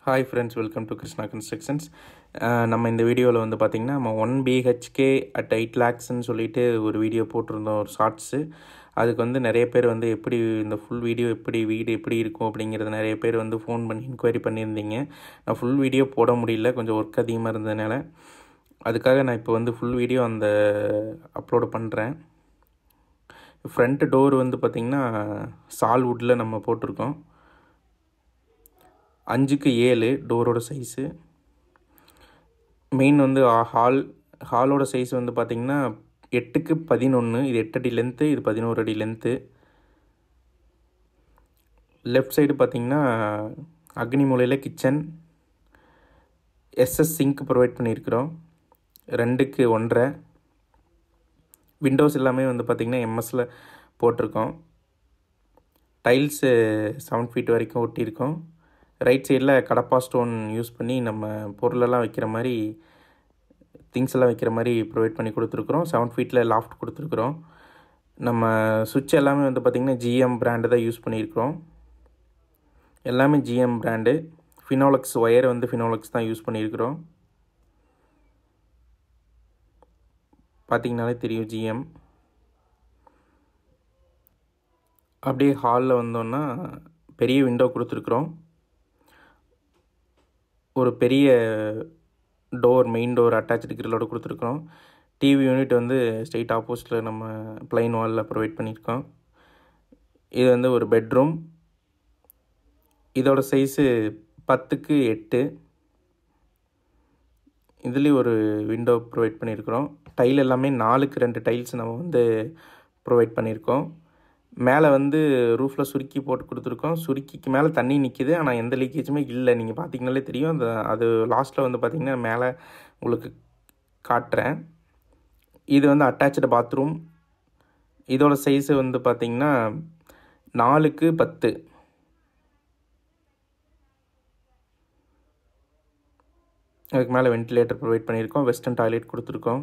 Hi friends, welcome to Krishna Constructions. நம்ம இந்த வீடியோவில் வந்து பார்த்திங்கன்னா நம்ம 1 BHK at 8 lakhsன்னு சொல்லிட்டு ஒரு வீடியோ போட்டிருந்தோம், ஒரு ஷார்ட்ஸு. அதுக்கு வந்து நிறைய பேர் வந்து எப்படி இந்த ஃபுல் வீடியோ வீடு எப்படி இருக்கும் அப்படிங்கிறது நிறைய பேர் வந்து ஃபோன் பண்ணி என்கொயரி பண்ணியிருந்தீங்க. நான் ஃபுல் வீடியோ போட முடியல, கொஞ்சம் ஒர்க் அதிகமாக இருந்ததுனால. அதுக்காக நான் இப்போ வந்து ஃபுல் வீடியோ அப்லோடு பண்ணுறேன். ஃப்ரண்ட் டோர் வந்து பார்த்திங்கன்னா சால்வுட்டில் நம்ம போட்டிருக்கோம். 5க்கு 7 டோரோட சைஸு. மெயின் வந்து ஹாலோட சைஸ் வந்து பார்த்திங்கன்னா 8க்கு 11. இது 8 அடி லென்த்து, இது 11 அடி லென்த்து. லெஃப்ட் சைடு பார்த்திங்கன்னா அக்னி மூலையில் கிச்சன், SS சிங்க் ப்ரொவைட் பண்ணியிருக்கிறோம். 2க்கு 1.5. விண்டோஸ் எல்லாமே வந்து பார்த்திங்கன்னா எம்எஸ்சில் போட்டிருக்கோம். டைல்ஸு 7 ஃபீட் வரைக்கும் ஒட்டியிருக்கோம். ரைட் சைடில் கடப்பா ஸ்டோன் யூஸ் பண்ணி நம்ம பொருளெல்லாம் வைக்கிற மாதிரி, திங்ஸ் எல்லாம் வைக்கிற மாதிரி ப்ரொவைட் பண்ணி கொடுத்துருக்குறோம். 7 ஃபீட்டில் லாஃப்ட் கொடுத்துருக்குறோம். நம்ம சுவிட்ச் எல்லாமே வந்து பார்த்திங்கன்னா GM பிராண்டு தான் யூஸ் பண்ணியிருக்கிறோம். எல்லாமே GM பிராண்டு. ஃபினோலக்ஸ் ஒயர் வந்து ஃபினோலக்ஸ் தான் யூஸ் பண்ணியிருக்கிறோம். பார்த்திங்கனாலே தெரியும் GM. அப்படியே ஹாலில் வந்தோன்னா பெரிய விண்டோ கொடுத்துருக்குறோம். ஒரு பெரிய டோர், மெயின் டோர் அட்டாச்சு கிரில்லோடு கொடுத்துருக்குறோம். டிவி யூனிட் வந்து ஸ்ட்ரெயிட் ஆப்போசிட்டில் நம்ம ப்ளைன் வாலில் ப்ரொவைட் பண்ணியிருக்கோம். இது வந்து ஒரு பெட்ரூம். இதோட சைஸு 10க்கு 8. இதுலேயும் ஒரு விண்டோ ப்ரொவைட் பண்ணியிருக்கிறோம். டைல் எல்லாமே 4க்கு 2 டைல்ஸ் நம்ம வந்து ப்ரொவைட் பண்ணியிருக்கோம். மேலே வந்து ரூஃபில் சுருக்கி போட்டு கொடுத்துருக்கோம். சுருக்கிக்கு மேலே தண்ணி நிற்கிது, ஆனால் எந்த லீக்கேஜுமே இல்லை. நீங்கள் பார்த்திங்கனாலே தெரியும். அது லாஸ்ட்டில் வந்து பார்த்திங்கன்னா மேலே உங்களுக்கு காட்டுறேன். இது வந்து அட்டாச்சு பாத்ரூம். இதோட சைஸு வந்து பார்த்திங்கன்னா 4க்கு 10. அதுக்கு மேலே வென்டிலேட்டர் ப்ரொவைட் பண்ணியிருக்கோம். வெஸ்டர்ன் டாய்லெட் கொடுத்துருக்கோம்.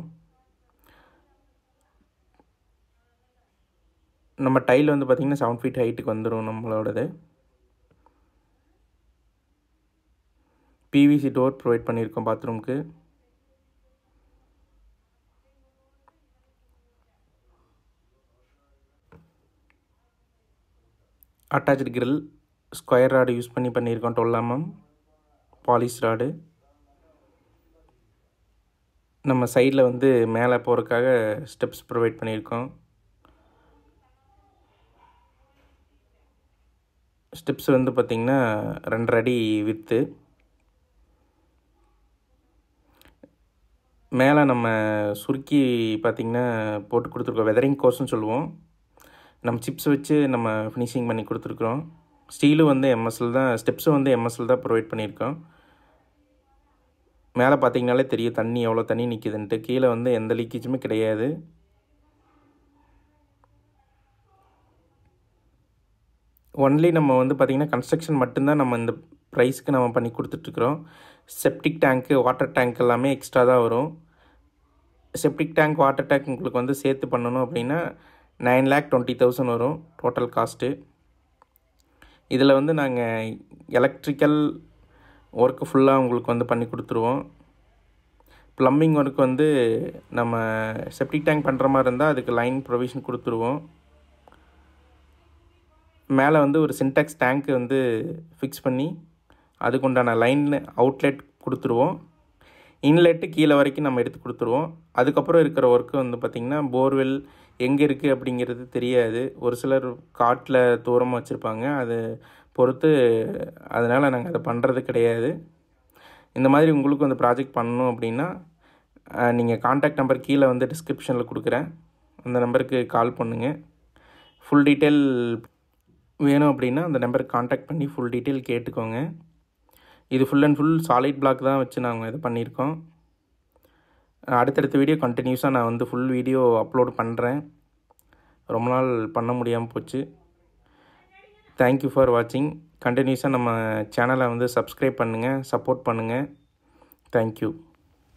நம்ம டைல் வந்து பார்த்திங்கன்னா 7 ஃபீட் ஹைட்டுக்கு வந்துடும் நம்மளோடது. PVC டோர் ப்ரொவைட் பண்ணியிருக்கோம் பாத்ரூமுக்கு. Attach grill square rod use பண்ணியிருக்கோம். 12 mm பாலிஷ் ராடு. நம்ம சைடில் வந்து மேலே போகிறதுக்காக ஸ்டெப்ஸ் ப்ரொவைட் பண்ணியிருக்கோம். ஸ்டெப்ஸ் வந்து பார்த்திங்கன்னா 2.5 அடி வித்து. மேலே நம்ம சுருக்கி பார்த்திங்கன்னா போட்டு கொடுத்துருக்கோம். வெதரிங் கோர்ஸ்னு சொல்லுவோம். நம்ம சிப்ஸ் வச்சு நம்ம ஃபினிஷிங் பண்ணி கொடுத்துருக்குறோம். ஸ்டீலும் வந்து எம்எஸ்எல் தான், ஸ்டெப்ஸும் வந்து எம்எஸ்எல் தான் ப்ரொவைட் பண்ணியிருக்கோம். மேலே பார்த்திங்கனாலே தெரியும் தண்ணி எவ்வளோ தண்ணி நிற்கிதுன்ட்டு. கீழே வந்து எந்த லீக்கேஜுமே கிடையாது. ஒன்லி நம்ம வந்து பார்த்திங்கன்னா கன்ஸ்ட்ரக்ஷன் மட்டும்தான் நம்ம இந்த ப்ரைஸ்க்கு நம்ம பண்ணி கொடுத்துட்ருக்குறோம். செப்டிக் டேங்க்கு, வாட்டர் டேங்க் எல்லாமே எக்ஸ்ட்ரா தான் வரும். செப்டிக் டேங்க், வாட்டர் டேங்க் உங்களுக்கு வந்து சேர்த்து பண்ணணும் அப்படின்னா 9,20,000 வரும் டோட்டல் காஸ்ட்டு. இதில் வந்து நாங்கள் எலக்ட்ரிக்கல் ஒர்க்கு ஃபுல்லாக உங்களுக்கு வந்து பண்ணி கொடுத்துருவோம். ப்ளம்பிங் ஒர்க் வந்து நம்ம செப்டிக் டேங்க் பண்ணுற மாதிரி இருந்தால் அதுக்கு லைன் ப்ரொவிஷன் கொடுத்துருவோம். மேலே வந்து ஒரு சின்டாக்ஸ் டேங்க்கு வந்து ஃபிக்ஸ் பண்ணி அதுக்கு உண்டான லைன் அவுட்லெட் கொடுத்துருவோம். இன்லெட்டு கீழே வரைக்கும் நம்ம எடுத்து கொடுத்துருவோம். அதுக்கப்புறம் இருக்கிற ஒர்க்கு வந்து பார்த்திங்கன்னா போர்வெல் எங்கே இருக்குது அப்படிங்கிறது தெரியாது. ஒரு சிலர் காட்டில் தூரமாக வச்சுருப்பாங்க, அது பொறுத்து. அதனால் நாங்கள் அதை பண்ணுறது கிடையாது. இந்த மாதிரி உங்களுக்கு அந்த ப்ராஜெக்ட் பண்ணணும் அப்படின்னா நீங்கள் கான்டாக்ட் நம்பர் கீழே வந்து டிஸ்கிரிப்ஷனில் கொடுக்குறேன். அந்த நம்பருக்கு கால் பண்ணுங்கள். ஃபுல் டீட்டெயில் வேணும் அப்படின்னா அந்த நம்பருக்கு கான்டாக்ட் பண்ணி ஃபுல் டீட்டெயில் கேட்டுக்கோங்க. இது full and full solid block தான் வச்சு நாங்கள் இது பண்ணியிருக்கோம். அடுத்தடுத்த வீடியோ கண்டினியூஸாக நான் வந்து ஃபுல் வீடியோ அப்லோடு பண்ணுறேன். ரொம்ப நாள் பண்ண முடியாமல் போச்சு. தேங்க்யூ ஃபார் வாட்சிங். கண்டினியூஸாக நம்ம சேனலை வந்து சப்ஸ்கிரைப் பண்ணுங்கள், சப்போர்ட் பண்ணுங்கள். தேங்க்யூ.